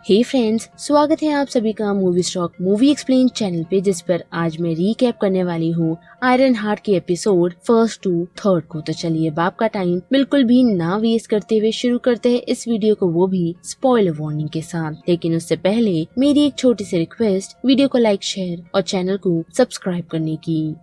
हे friends, स्वागत है आप सभी का movie stock movie explain channel पे, जिस पर आज मैं रीकैप करने वाली हूँ आयरन हार्ट के एपिसोड 1st to 3rd को। तो चलिए बाप का टाइम बिल्कुल भी ना वेस्ट करते हुए शुरू करते हैं इस वीडियो को, वो भी स्पॉइलर वार्निंग के साथ। लेकिन उससे पहले मेरी एक छोटी सी रिक्वेस्ट, वीडियो को लाइक, शेयर और चैनल को सब्सक्राइब करने की।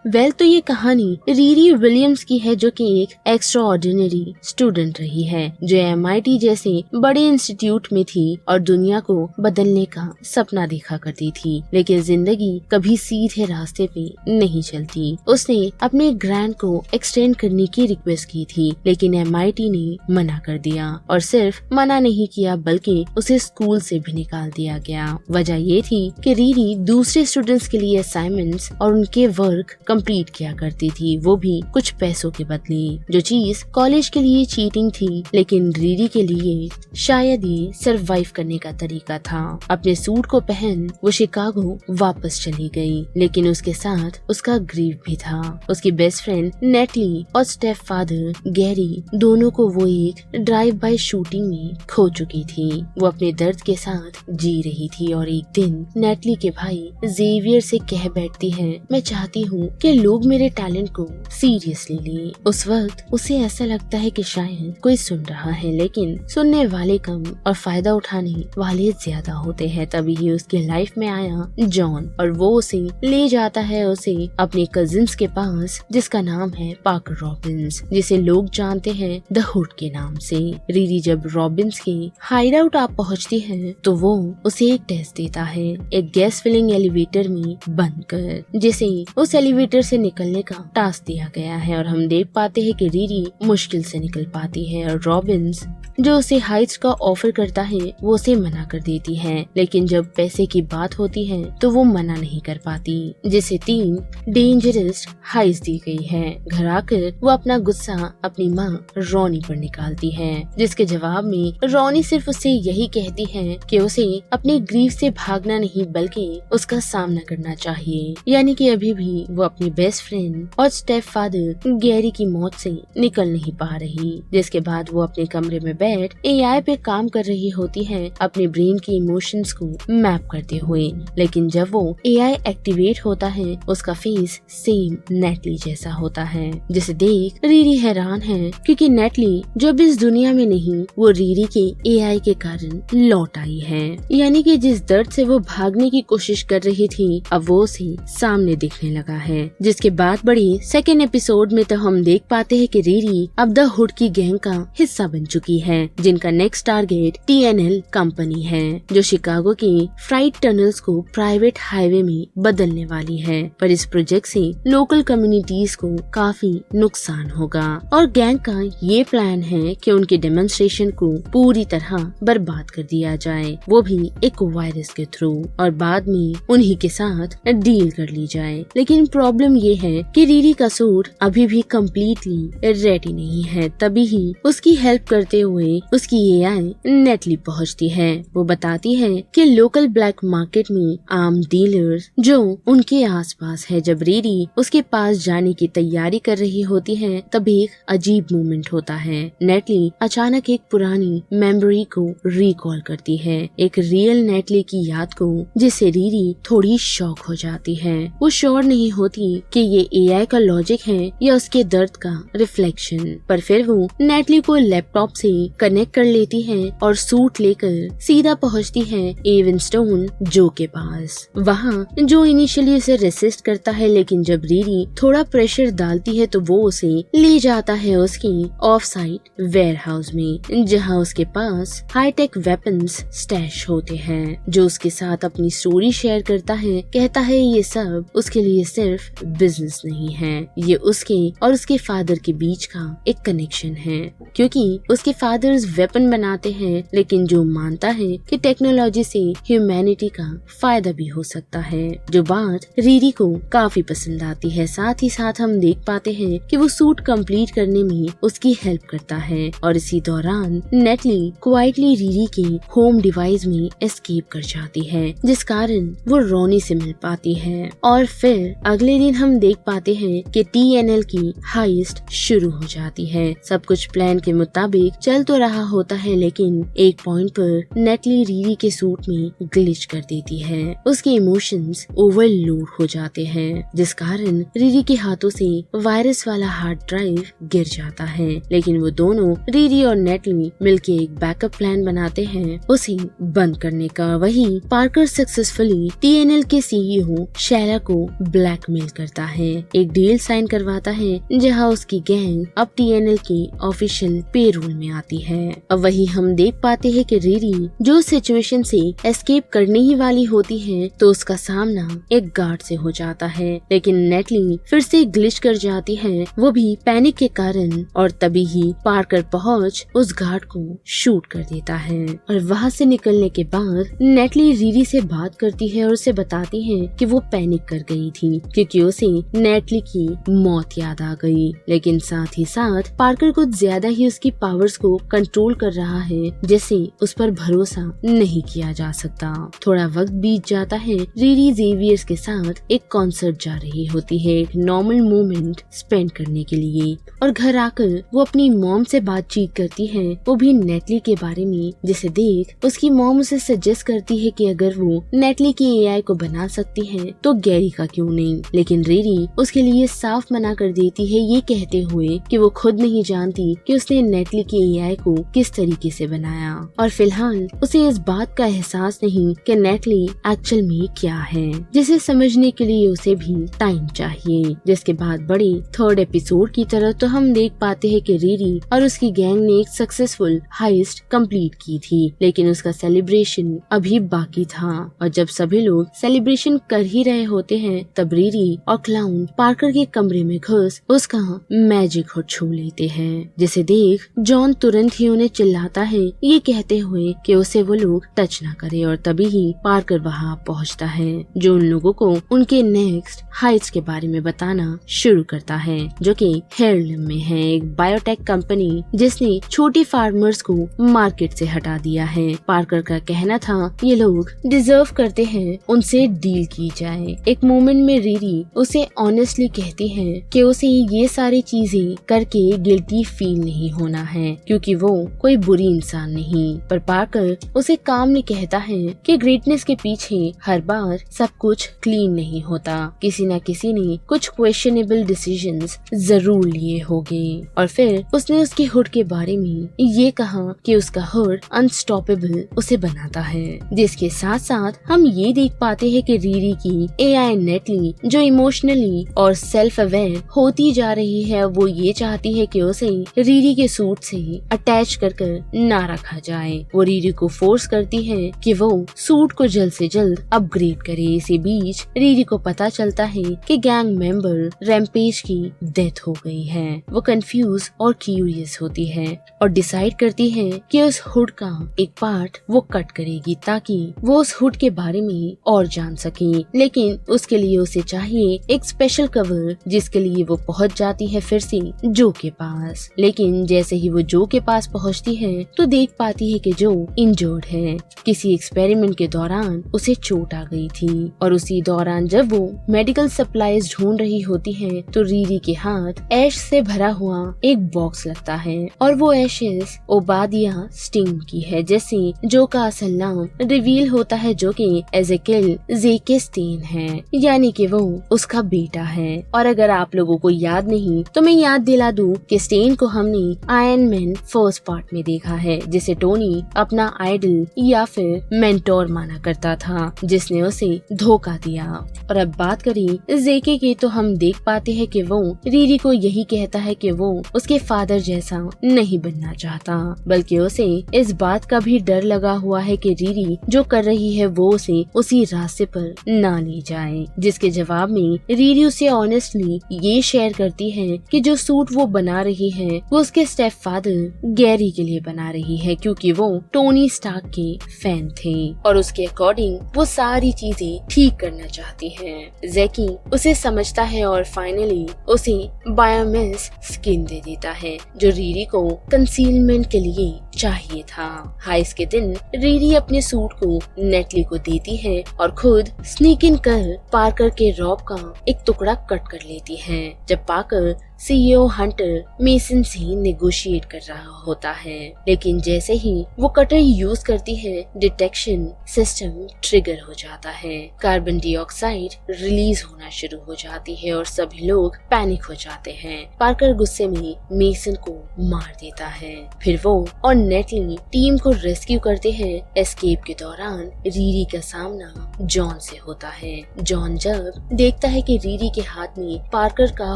तो ये कहानी रीरी विलियम्स की है, जो कि एक एक्स्ट्रा ऑर्डिनरी स्टूडेंट रही है, जो MIT जैसे बड़े इंस्टीट्यूट में थी और दुनिया को बदलने का सपना देखा करती थी। लेकिन जिंदगी कभी सीधे रास्ते पे नहीं चलती। उसने अपने ग्रांट को एक्सटेंड करने की रिक्वेस्ट की थी, लेकिन MIT ने मना कर दिया। और सिर्फ मना नहीं किया बल्कि उसे स्कूल से भी निकाल दिया गया। वजह ये थी कि रीरी दूसरे स्टूडेंट्स के लिए असाइनमेंट्स और उनके वर्क कंप्लीट किया करती थी, वो भी कुछ पैसों के बदले। जो चीज कॉलेज के लिए चीटिंग थी, लेकिन रीरी के लिए शायद ये सरवाइव करने का तरीका था। अपने सूट को पहन वो शिकागो वापस चली गई, लेकिन उसके साथ उसका ग्रीव भी था। उसकी बेस्ट फ्रेंड नेटली और स्टेप फादर गैरी, दोनों को वो एक ड्राइव बाय शूटिंग में खो चुकी थी। वो अपने दर्द के साथ जी रही थी और एक दिन नेटली के भाई जेवियर से कह बैठती है, मैं चाहती हूँ कि लोग मेरे टैलेंट को सीरियसली लें। उस वक्त उसे ऐसा लगता है कि शायद कोई सुन रहा है, लेकिन सुनने वाले कम और फायदा उठाने वाले ज्यादा होते हैं। तभी ही उसके लाइफ में आया जॉन और वो उसे ले जाता है उसे अपने कजिन्स के पास, जिसका नाम है पार्कर रॉबिन्स, जिसे लोग जानते हैं द हुड के नाम से। रीरी जब रॉबिन्स के हाइड आउट आप पहुँचती है तो वो उसे एक टेस्ट देता है, एक गैस फिलिंग एलिवेटर में बंद कर, जिसे उस एलिवेटर से निकलने का टास्क दिया गया है। और हम देख पाते हैं कि रीरी मुश्किल से निकल पाती है और रॉबिन्स जो उसे हाइट्स का ऑफर करता है वो उसे मना कर देती है। लेकिन जब पैसे की बात होती है तो वो मना नहीं कर पाती, जिसे 3 डेंजरस हाइट्स दी गई है। घर आकर वो अपना गुस्सा अपनी माँ रॉनी पर निकालती है, जिसके जवाब में रॉनी सिर्फ उसे यही कहती है कि उसे अपने ग्रीफ से भागना नहीं बल्कि उसका सामना करना चाहिए। यानी कि अभी भी वो अपनी बेस्ट फ्रेंड और स्टेप फादर गैरी की मौत से निकल नहीं पा रही। जिसके बाद वो अपने कमरे में बैठ AI पे काम कर रही होती है, अपने ब्रेन के इमोशंस को मैप करते हुए। लेकिन जब वो AI एक्टिवेट होता है, उसका फेस सेम नेटली जैसा होता है, जिसे देख रीरी हैरान है, क्योंकि नेटली जब इस दुनिया में नहीं, वो रीरी के AI के कारण लौट आई है। यानी कि जिस दर्द से वो भागने की कोशिश कर रही थी, अब वो उसे सामने दिखने लगा है। जिसके बाद बड़ी सेकेंड एपिसोड में तो हम देख पाते हैं कि रीरी अब द हुड की गैंग का हिस्सा बन चुकी है, जिनका नेक्स्ट टारगेट TNL कंपनी है, जो शिकागो के फ्राइट टनल्स को प्राइवेट हाईवे में बदलने वाली है। पर इस प्रोजेक्ट से लोकल कम्युनिटीज को काफी नुकसान होगा और गैंग का ये प्लान है कि उनके डेमोन्स्ट्रेशन को पूरी तरह बर्बाद कर दिया जाए, वो भी एक वायरस के थ्रू, और बाद में उन्हीं के साथ डील कर ली जाए। लेकिन प्रॉब्लम ये है कि रीरी का सूट अभी भी कम्प्लीटली रेडी नहीं है। तभी ही उसकी हेल्प करते हुए उसकी AI नेटली पहुंचती है। वो बताती है कि लोकल ब्लैक मार्केट में आम डीलर्स जो उनके आसपास है। जब रीरी उसके पास जाने की तैयारी कर रही होती है, तब एक अजीब मोमेंट होता है। नेटली अचानक एक पुरानी मेमोरी को रिकॉल करती है, एक रियल नेटली की याद को, जिससे रीरी थोड़ी शॉक हो जाती है। वो श्योर नहीं होती कि ये AI का लॉजिक है या उसके दर्द का रिफ्लेक्शन। पर फिर वो नेटली को लैपटॉप से कनेक्ट कर लेती है और सूट लेकर सीधा पहुंचती है एवनस्टोन जो के पास। वहाँ जो इनिशियली उसे रेसिस्ट करता है, लेकिन जब रीरी थोड़ा प्रेशर डालती है तो वो उसे ले जाता है उसकी ऑफ साइट वेयर हाउस में, जहाँ उसके पास हाईटेक वेपन्स स्टैश होते हैं। जो उसके साथ अपनी स्टोरी शेयर करता है, कहता है ये सब उसके लिए सिर्फ बिजनेस नहीं है, ये उसके और उसके फादर के बीच का एक कनेक्शन है, क्योंकि उसके फादर्स वेपन बनाते हैं, लेकिन जो मानता है कि टेक्नोलॉजी से ह्यूमैनिटी का फायदा भी हो सकता है। जो बात रीरी को काफी पसंद आती है। साथ ही साथ हम देख पाते हैं कि वो सूट कंप्लीट करने में उसकी हेल्प करता है और इसी दौरान नेटली क्वाइटली रीरी के होम डिवाइस में एस्केप कर जाती है, जिस कारण वो रॉनी से मिल पाती है। और फिर अगले दिन हम देख पाते हैं कि TNL की हाइस्ट शुरू हो जाती है। सब कुछ प्लान के मुताबिक चल तो रहा होता है, लेकिन एक पॉइंट पर नेटली रीरी के सूट में ग्लिच कर देती है। उसके इमोशंस ओवरलोड हो जाते हैं, जिस कारण रीरी के हाथों से वायरस वाला हार्ड ड्राइव गिर जाता है। लेकिन वो दोनों, रीरी और नेटली, मिलके एक बैकअप प्लान बनाते हैं उसे बंद करने का। वही पार्कर सक्सेसफुली TNL के CEO शैला को ब्लैकमेल करता है, एक डील साइन करवाता है जहां उसकी गैंग अब TNL के ऑफिशियल पेरोल में आती है। अब वही हम देख पाते हैं कि रीरी जो सिचुएशन से एस्केप करने ही वाली होती है, तो उसका सामना एक गार्ड से हो जाता है। लेकिन नेटली फिर से ग्लिच कर जाती है, वो भी पैनिक के कारण, और तभी ही पार्कर पहुंच उस गार्ड को शूट कर देता है। और वहां से निकलने के बाद नेटली रीरी से बात करती है और उसे बताती है कि वो पैनिक कर गई थी क्योंकि उसे नेटली की मौत याद आ गई। लेकिन साथ ही साथ पार्कर कुछ ज्यादा ही उसकी पावर्स को कंट्रोल कर रहा है, जिससे उस पर भरोसा नहीं किया जा सकता। थोड़ा वक्त बीत जाता है, रीरी जेवियर्स के साथ एक कॉन्सर्ट जा रही होती है, एक नॉर्मल मोमेंट स्पेंड करने के लिए, और घर आकर वो अपनी मॉम से बातचीत करती है, वो भी नेटली के बारे में, जिसे देख उसकी मॉम उसे सजेस्ट करती है कि अगर वो नेटली की AI को बना सकती है तो गैरी का क्यों नहीं। लेकिन रीरी उसके लिए साफ मना कर देती है, ये कहते हुए कि वो खुद नहीं जानती कि उसने नेटली की AI को किस तरीके से बनाया, और फिलहाल उसे इस बात का एहसास नहीं कि नेटली एक्चुअल में क्या है, जिसे समझने के लिए उसे भी टाइम चाहिए। जिसके बाद बड़े थर्ड एपिसोड की तरह तो हम देख पाते हैं कि रीरी और उसकी गैंग ने एक सक्सेसफुल हाइस्ट कंप्लीट की थी, लेकिन उसका सेलिब्रेशन अभी बाकी था। और जब सभी लोग सेलिब्रेशन कर ही रहे होते हैं, तब रीरी और क्लाउन पार्कर के कमरे में घुस उसका मैजिक हुड छू लेते हैं, जिसे देख जॉन तुरंत ही उन्हें चिल्लाता है, ये कहते हुए कि उसे वो लोग टच ना करे। और तभी ही पार्कर वहाँ पहुँचता है, जो उन लोगों को उनके नेक्स्ट हाइट्स के बारे में बताना शुरू करता है, जो कि हेयरलम में है, एक बायोटेक कंपनी जिसने छोटे फार्मर्स को मार्केट से हटा दिया है। पार्कर का कहना था ये लोग डिजर्व करते हैं, उनसे डील की जाए। एक मोमेंट में रीरी उसे ऑनेस्टली कहती है कि उसे ये सारी चीजें करके गिल्टी फील नहीं होना है, क्योंकि वो कोई बुरी इंसान नहीं। पर पार्कर उसे कामली कहता है कि ग्रेटनेस के पीछे हर बार सब कुछ क्लीन नहीं होता, किसी न किसी ने कुछ क्वेश्चनेबल डिसीजंस जरूर लिए होंगे। और फिर उसने उसके हुड के बारे में ये कहा कि उसका हुड अनस्टॉपेबल उसे बनाता है, जिसके साथ साथ हम ये देख पाते हैं कि रीरी की AI नेटली जो इमोशनली और सेल्फ अवेयर होती जा रही है, वो ये चाहती है कि उसे रीरी के सूट से अटैच कर ना रखा जाए। वो रीरी को फोर्स करती है कि वो सूट को जल्द से जल्द अपग्रेड करे। इसी बीच रीरी को पता चलता है कि गैंग मेंबर रैम्पेज की डेथ हो गई है। वो कंफ्यूज और क्यूरियस होती है और डिसाइड करती है कि उस हुड का एक पार्ट वो कट करेगी ताकि वो उस हुड के बारे में और जान सके। लेकिन उसके लिए उसे चाहिए एक स्पेशल कवर, जिसके लिए वो पहुंच जाती है फिर से जो के पास। लेकिन जैसे ही वो जो के पास पहुंचती है तो देख पाती है कि जो इंजर्ड है, किसी एक्सपेरिमेंट के दौरान उसे चोट आ गई थी। और उसी दौरान जब वो मेडिकल सप्लाईज ढूंढ रही होती है तो रीरी के हाथ ऐश से भरा हुआ एक बॉक्स लगता है, और वो एशेस ओबादिया स्टीन की है, जैसे जो का असल नाम रिवील होता है, जो कि एजेकिल जेकेस्टीन है, यानी कि वो उसका बेटा है। और अगर आप लोगों को याद नहीं तो मैं याद दिला दूं कि स्टेन को हमने आयरन मैन फर्स्ट पार्ट में देखा है, जिसे टोनी अपना आइडल या फिर मेंटोर माना करता था, जिसने उसे धोखा दिया। और अब बात करें जेके की तो हम देख पाते हैं कि वो रीरी को यही कहता है कि वो उसके फादर जैसा नहीं बनना चाहता, बल्कि उसे इस बात का भी डर लगा हुआ है कि रीरी जो कर रही है वो उसे उसी रास्ते पर ना ले जाए। जिसके जवाब में रीरी उसे ऑनेस्टली ये शेयर करती है कि जो सूट वो बना रही है वो उसके स्टेप फादर गैरी के लिए बना रही है, क्योंकि वो टोनी स्टार्क के फैन थे और उसके अकॉर्डिंग वो सारी चीजें ठीक करना चाहती है। जैकी उसे समझता है और फाइनली उसे बायोमेस स्किन दे देता है, जो रीरी को कंसीलमेंट के लिए चाहिए था। हाइस के दिन रीरी अपने सूट को नेटली को देती है और खुद स्नीक इन कर पार्कर के रॉब का एक टुकड़ा कट कर लेती है। जब पार्कर सीईओ हंटर मेसन से नेगोशिएट कर रहा होता है, लेकिन जैसे ही वो कटर यूज करती है डिटेक्शन सिस्टम ट्रिगर हो जाता है। कार्बन डाइऑक्साइड रिलीज होना शुरू हो जाती है और सभी लोग पैनिक हो जाते हैं। पार्कर गुस्से में मेसन को मार देता है। फिर वो और नेटली टीम को रेस्क्यू करते हैं। एस्केप के दौरान रीरी का सामना जॉन से होता है। जॉन जब देखता है कि रीरी के हाथ में पार्कर का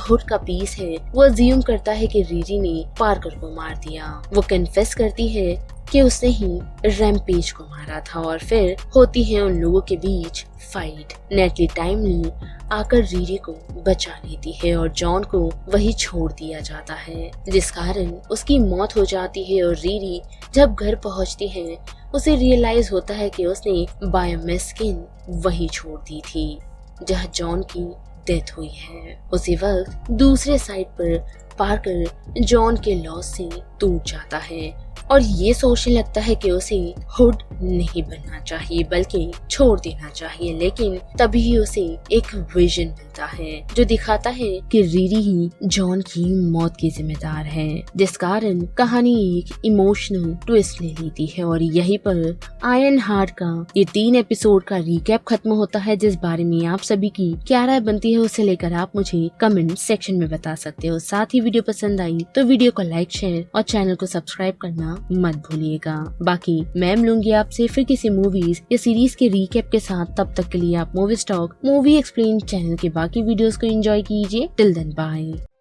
हुड का पीस है, वो अज्यूम करता है कि रीरी ने पार्कर को मार दिया। वो कन्फेस करती है कि उसने ही रैम्पेज को मारा था और फिर होती है उन लोगों के बीच फाइट। नेटली टाइमली आकर रीरी को बचा लेती है और जॉन को वही छोड़ दिया जाता है, जिस कारण उसकी मौत हो जाती है। और रीरी जब घर पहुंचती है उसे रियलाइज होता है कि उसने बायोमेस स्किन वही छोड़ दी थी जहाँ जॉन की डेथ हुई है। उसी वक्त दूसरे साइड पर पार्कर जॉन के लॉस से टूट जाता है और ये सोचने लगता है कि उसे हुड नहीं बनना चाहिए बल्कि छोड़ देना चाहिए। लेकिन तभी उसे एक विजन मिलता है जो दिखाता है कि रीरी ही जॉन की मौत की जिम्मेदार है, जिस कारण कहानी एक इमोशनल ट्विस्ट ले लेती है। और यहीं पर आयरन हार्ट का ये 3 एपिसोड का रिकैप खत्म होता है, जिस बारे में आप सभी की क्या राय बनती है उसे लेकर आप मुझे कमेंट सेक्शन में बता सकते हो। साथ ही वीडियो पसंद आई तो वीडियो को लाइक, शेयर और चैनल को सब्सक्राइब करना मत भूलिएगा। बाकी मैं मिलूंगी आपसे फिर किसी मूवीज या सीरीज के रिकैप के साथ। तब तक के लिए आप movie stock movie explain channel के बाकी वीडियोस को एंजॉय कीजिए। Till then bye.